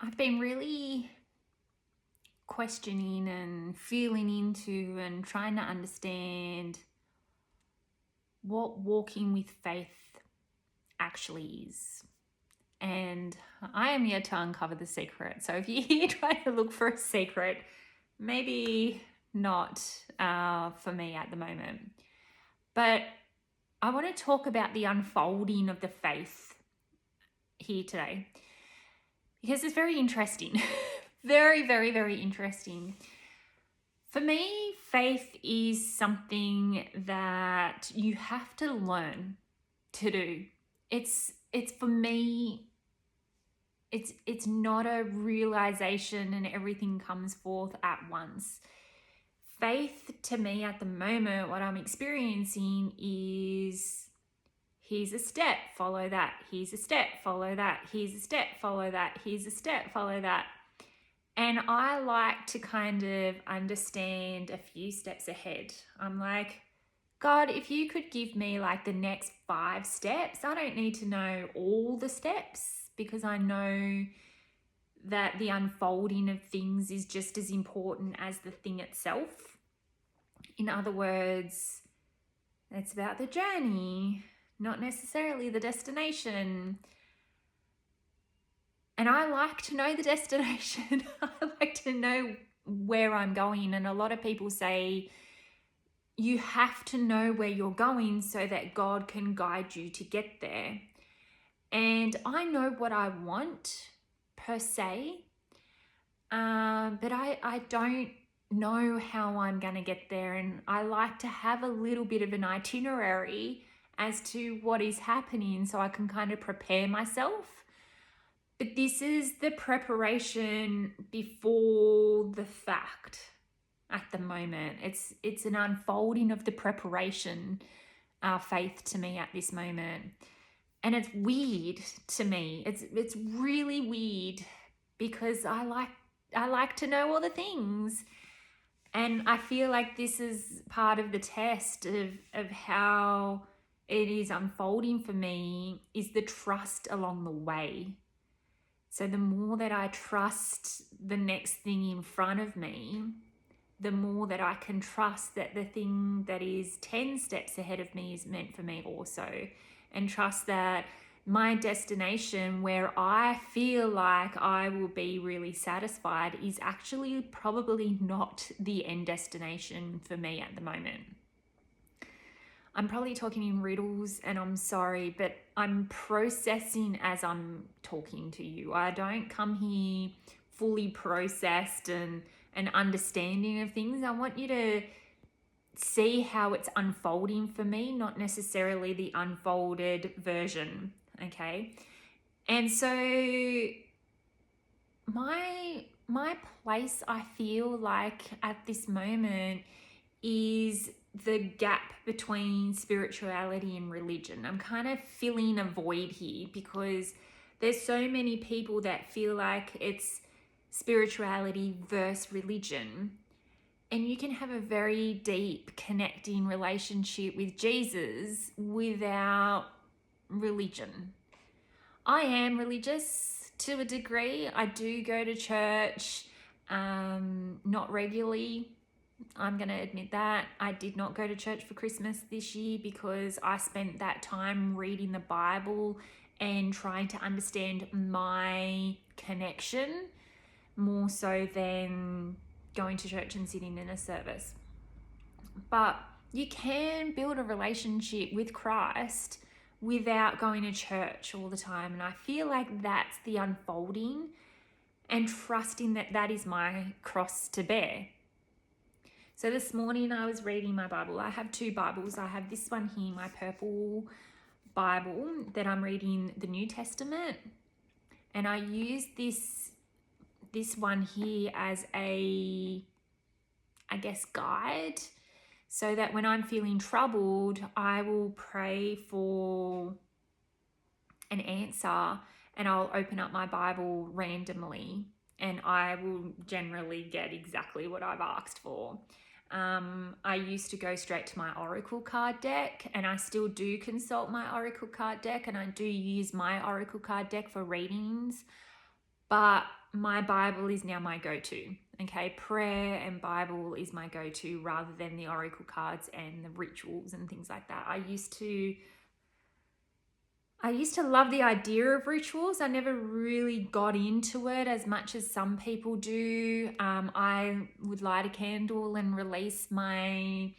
I've been really questioning and feeling into and trying to understand what walking with faith actually is. And I am here to uncover the secret. So if you're here trying to look for a secret, maybe not for me at the moment. But I want to talk about the unfolding of the faith here today because it's very interesting. Very, very, very interesting. For me, faith is something that you have to learn to do. It's for me, it's not a realization and everything comes forth at once. Faith to me at the moment, what I'm experiencing is here's a step, follow that. Here's a step, follow that. Here's a step, follow that. Here's a step, follow that. And I like to kind of understand a few steps ahead. I'm like, God, if you could give me like the next 5 steps, I don't need to know all the steps because I know that the unfolding of things is just as important as the thing itself. In other words, it's about the journey, not necessarily the destination. And I like to know the destination. I like to know where I'm going. And a lot of people say you have to know where you're going so that God can guide you to get there. And I know what I want per se, but I don't know how I'm going to get there. And I like to have a little bit of an itinerary as to what is happening so I can kind of prepare myself. But this is the preparation before the fact at the moment. It's an unfolding of the preparation, faith to me at this moment. And it's weird to me. It's really weird because I like to know all the things. And I feel like this is part of the test of how it is unfolding for me is the trust along the way. So the more that I trust the next thing in front of me, the more that I can trust that the thing that is 10 steps ahead of me is meant for me also. And trust that my destination where I feel like I will be really satisfied is actually probably not the end destination for me at the moment. I'm probably talking in riddles and I'm sorry, but I'm processing as I'm talking to you. I don't come here fully processed and understanding of things. I want you to see how it's unfolding for me, not necessarily the unfolded version, okay? And so my place, I feel like at this moment is the gap between spirituality and religion. I'm kind of filling a void here because there's so many people that feel like it's spirituality versus religion. And you can have a very deep connecting relationship with Jesus without religion. I am religious to a degree. I do go to church, not regularly. I'm going to admit that. I did not go to church for Christmas this year because I spent that time reading the Bible and trying to understand my connection more so than going to church and sitting in a service. But you can build a relationship with Christ without going to church all the time. And I feel like that's the unfolding and trusting that that is my cross to bear. So this morning I was reading my Bible. I have 2 Bibles. I have this one here, my purple Bible that I'm reading the New Testament. And I use this one here as a, I guess, guide so that when I'm feeling troubled, I will pray for an answer and I'll open up my Bible randomly and I will generally get exactly what I've asked for. I used to go straight to my Oracle card deck and I still do consult my Oracle card deck and I do use my Oracle card deck for readings. but my Bible is now my go-to. Okay, prayer and Bible is my go-to rather than the oracle cards and the rituals and things like that. I used to love the idea of rituals. I never really got into it as much as some people do. I would light a candle and release my,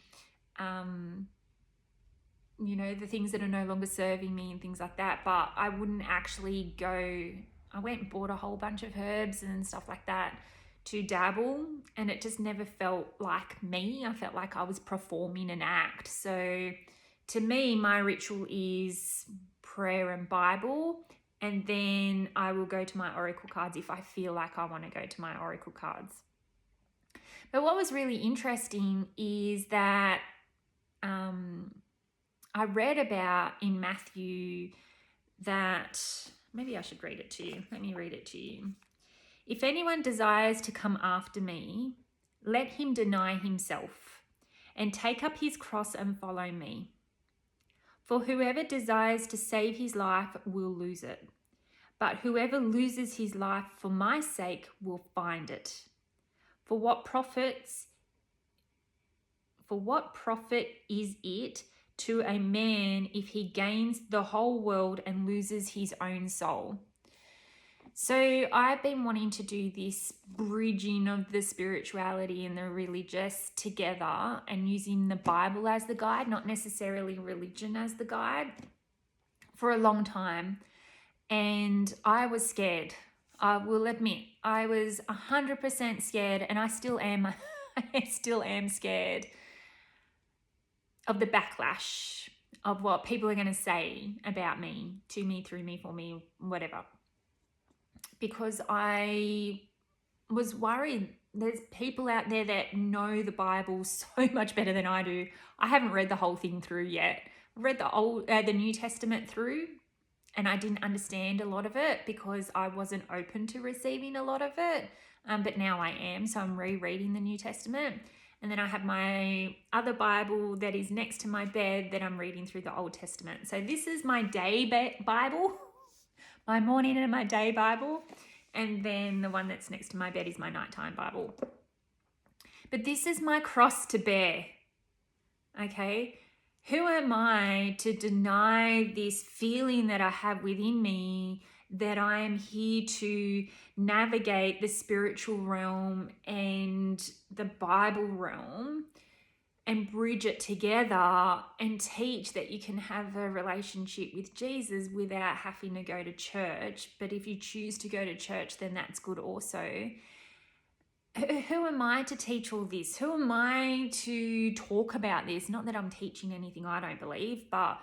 the things that are no longer serving me and things like that. But I wouldn't actually go. I went and bought a whole bunch of herbs and stuff like that to dabble, and it just never felt like me. I felt like I was performing an act. So to me, my ritual is prayer and Bible, and then I will go to my oracle cards if I feel like I want to go to my oracle cards. But what was really interesting is that I read about in Matthew that, maybe I should read it to you. Let me read it to you. If anyone desires to come after me, let him deny himself and take up his cross and follow me. For whoever desires to save his life will lose it, but whoever loses his life for my sake will find it. For what profit is it to a man if he gains the whole world and loses his own soul? So I've been wanting to do this bridging of the spirituality and the religious together and using the Bible as the guide, not necessarily religion as the guide, for a long time. And I was scared. I will admit, I was 100% scared, and I still am. I still am scared of the backlash of what people are going to say about me, to me, through me, for me, whatever. Because I was worried. There's people out there that know the Bible so much better than I do. I haven't read the whole thing through yet. I read the New Testament through, and I didn't understand a lot of it because I wasn't open to receiving a lot of it. But now I am, so I'm rereading the New Testament. And then I have my other Bible that is next to my bed that I'm reading through the Old Testament. So this is my day Bible, my morning and my day Bible. And then the one that's next to my bed is my nighttime Bible. But this is my cross to bear, okay? Who am I to deny this feeling that I have within me that I am here to navigate the spiritual realm and the Bible realm and bridge it together and teach that you can have a relationship with Jesus without having to go to church. But if you choose to go to church, then that's good also. Who am I to teach all this? Who am I to talk about this? Not that I'm teaching anything I don't believe, but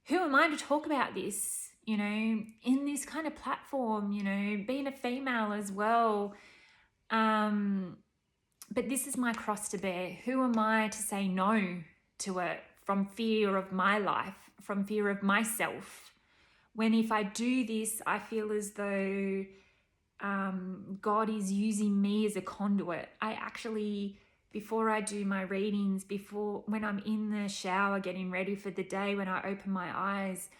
who am I to talk about this, in this kind of platform, being a female as well. But this is my cross to bear. Who am I to say no to it from fear of my life, from fear of myself? When if I do this, I feel as though God is using me as a conduit. I actually, before I do my readings, when I'm in the shower getting ready for the day, when I open my eyes,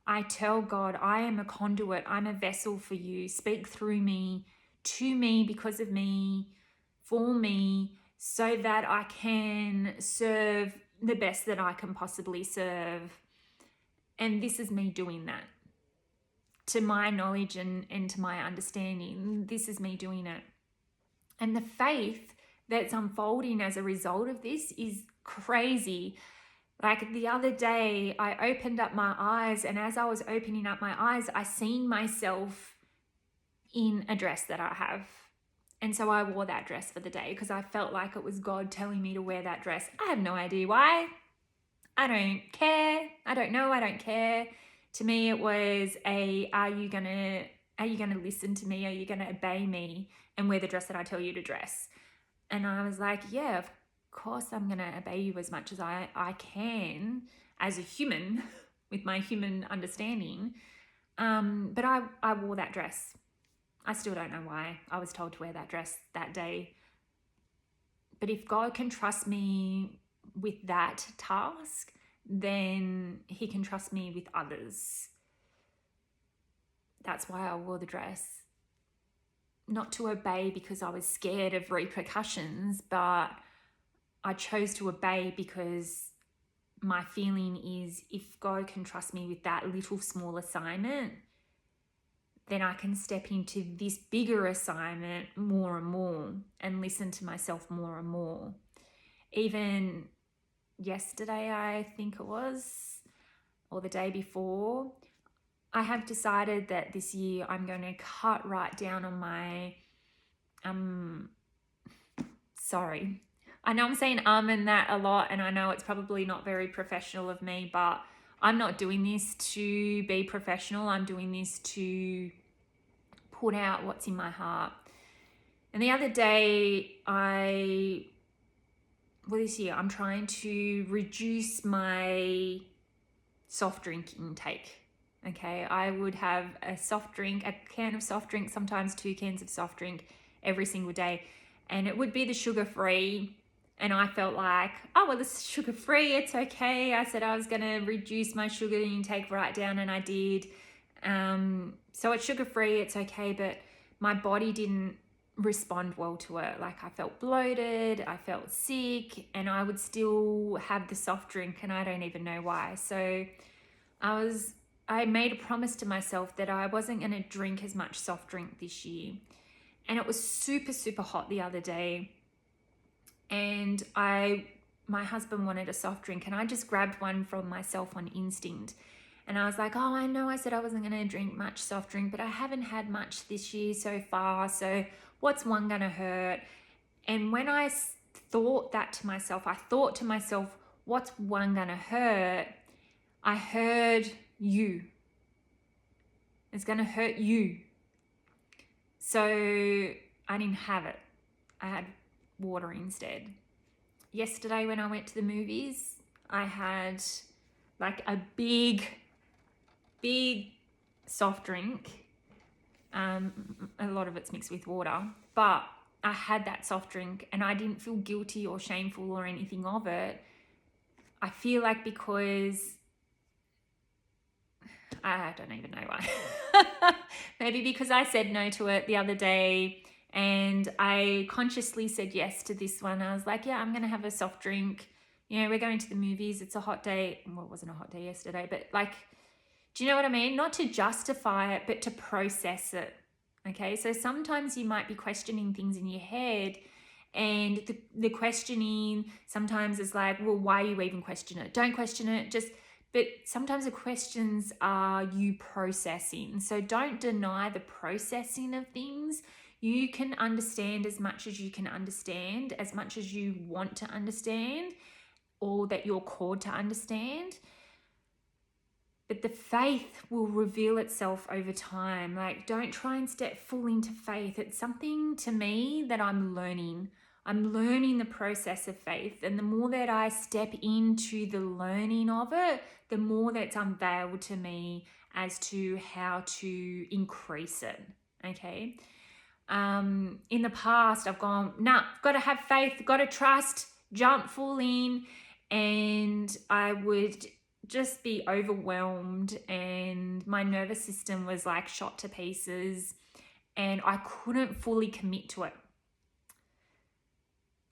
I tell God, I am a conduit. I'm a vessel for you. Speak through me, to me, because of me, for me, so that I can serve the best that I can possibly serve. And this is me doing that. To my knowledge and to my understanding, this is me doing it. And the faith that's unfolding as a result of this is crazy. Like the other day, I opened up my eyes, and as I was opening up my eyes, I seen myself in a dress that I have. And so I wore that dress for the day because I felt like it was God telling me to wear that dress. I have no idea why. I don't care. I don't know. I don't care. To me, it was are you gonna listen to me? Are you gonna obey me and wear the dress that I tell you to dress? And I was like, yeah, of course I'm gonna obey you as much as I can as a human with my human understanding. But I wore that dress. I still don't know why I was told to wear that dress that day. But if God can trust me with that task, then he can trust me with others. That's why I wore the dress. not to obey because I was scared of repercussions, but I chose to obey because my feeling is if God can trust me with that little small assignment, then I can step into this bigger assignment more and more and listen to myself more and more. Even yesterday, I think it was, or the day before, I have decided that this year I'm going to cut right down on my, sorry. I know I'm saying and that a lot, and I know it's probably not very professional of me, but I'm not doing this to be professional. I'm doing this to put out what's in my heart. And the other day, this year, I'm trying to reduce my soft drink intake. Okay, I would have a can of soft drink, sometimes 2 cans of soft drink every single day. And it would be the sugar-free. And I felt like, oh, well, this is sugar-free, it's okay. I said I was going to reduce my sugar intake right down, and I did. So it's sugar-free, it's okay, but my body didn't respond well to it. Like, I felt bloated, I felt sick, and I would still have the soft drink, and I don't even know why. So I made a promise to myself that I wasn't going to drink as much soft drink this year. And it was super, super hot the other day. And my husband wanted a soft drink, and I just grabbed one from myself on instinct. And I was like, oh, I know I said I wasn't going to drink much soft drink, but I haven't had much this year so far. So what's one going to hurt? And when I thought that to myself, I thought to myself, what's one going to hurt? I heard you. It's going to hurt you. So I didn't have it. I had water instead. Yesterday when I went to the movies, I had like a big soft drink. A lot of it's mixed with water, but I had that soft drink and I didn't feel guilty or shameful or anything of it. I feel like because I don't even know why. Maybe because I said no to it the other day and I consciously said yes to this one. I was like, yeah, I'm going to have a soft drink. You know, we're going to the movies. It's a hot day. Well, it wasn't a hot day yesterday, but like, do you know what I mean? Not to justify it, but to process it. Okay, so sometimes you might be questioning things in your head, and the questioning sometimes is like, well, why are you even question it? Don't question it, but sometimes the questions are you processing. So don't deny the processing of things. You can understand as much as you can understand, as much as you want to understand, or that you're called to understand. But the faith will reveal itself over time. Like, don't try and step full into faith. It's something to me that I'm learning. I'm learning the process of faith. And the more that I step into the learning of it, the more that's unveiled to me as to how to increase it. Okay. In the past, I've gone, got to have faith, got to trust, jump full in. And I would just be overwhelmed and my nervous system was like shot to pieces and I couldn't fully commit to it.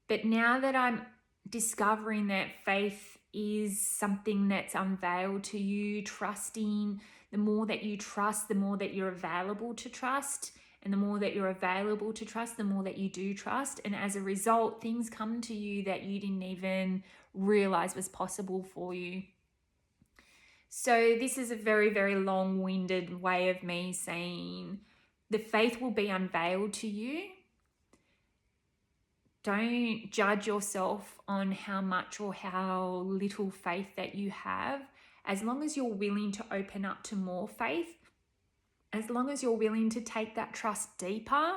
But now that I'm discovering that faith is something that's unveiled to you, trusting, the more that you trust, the more that you're available to trust. And the more that you're available to trust, the more that you do trust. And as a result, things come to you that you didn't even realize was possible for you. So this is a very, very long-winded way of me saying the faith will be unveiled to you. Don't judge yourself on how much or how little faith that you have. As long as you're willing to open up to more faith, as long as you're willing to take that trust deeper,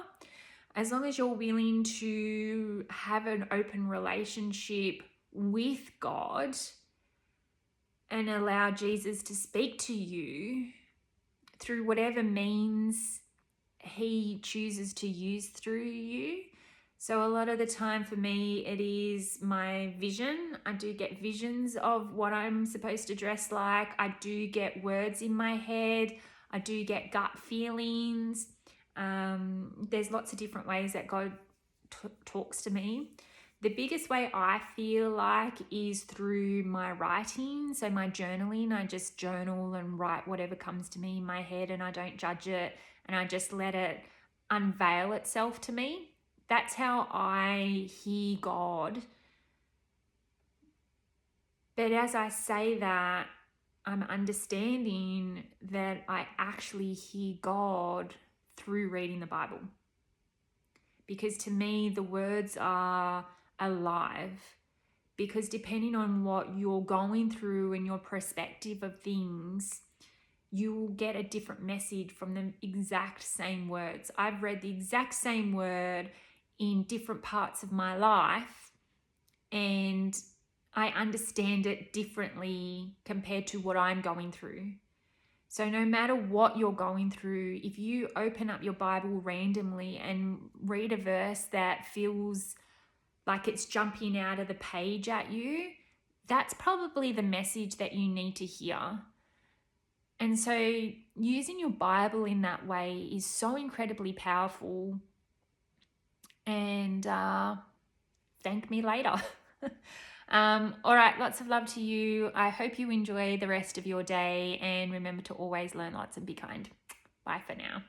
as long as you're willing to have an open relationship with God, and allow Jesus to speak to you through whatever means he chooses to use through you. So a lot of the time for me, it is my vision. I do get visions of what I'm supposed to dress like. I do get words in my head. I do get gut feelings. There's lots of different ways that God talks to me. The biggest way I feel like is through my writing. So my journaling, I just journal and write whatever comes to me in my head, and I don't judge it, and I just let it unveil itself to me. That's how I hear God. But as I say that, I'm understanding that I actually hear God through reading the Bible. Because to me, the words are alive. Because depending on what you're going through and your perspective of things, you will get a different message from the exact same words. I've read the exact same word in different parts of my life, and I understand it differently compared to what I'm going through. So no matter what you're going through, if you open up your Bible randomly and read a verse that feels like it's jumping out of the page at you, that's probably the message that you need to hear. And so using your Bible in that way is so incredibly powerful. And thank me later. All right, lots of love to you. I hope you enjoy the rest of your day, and remember to always learn lots and be kind. Bye for now.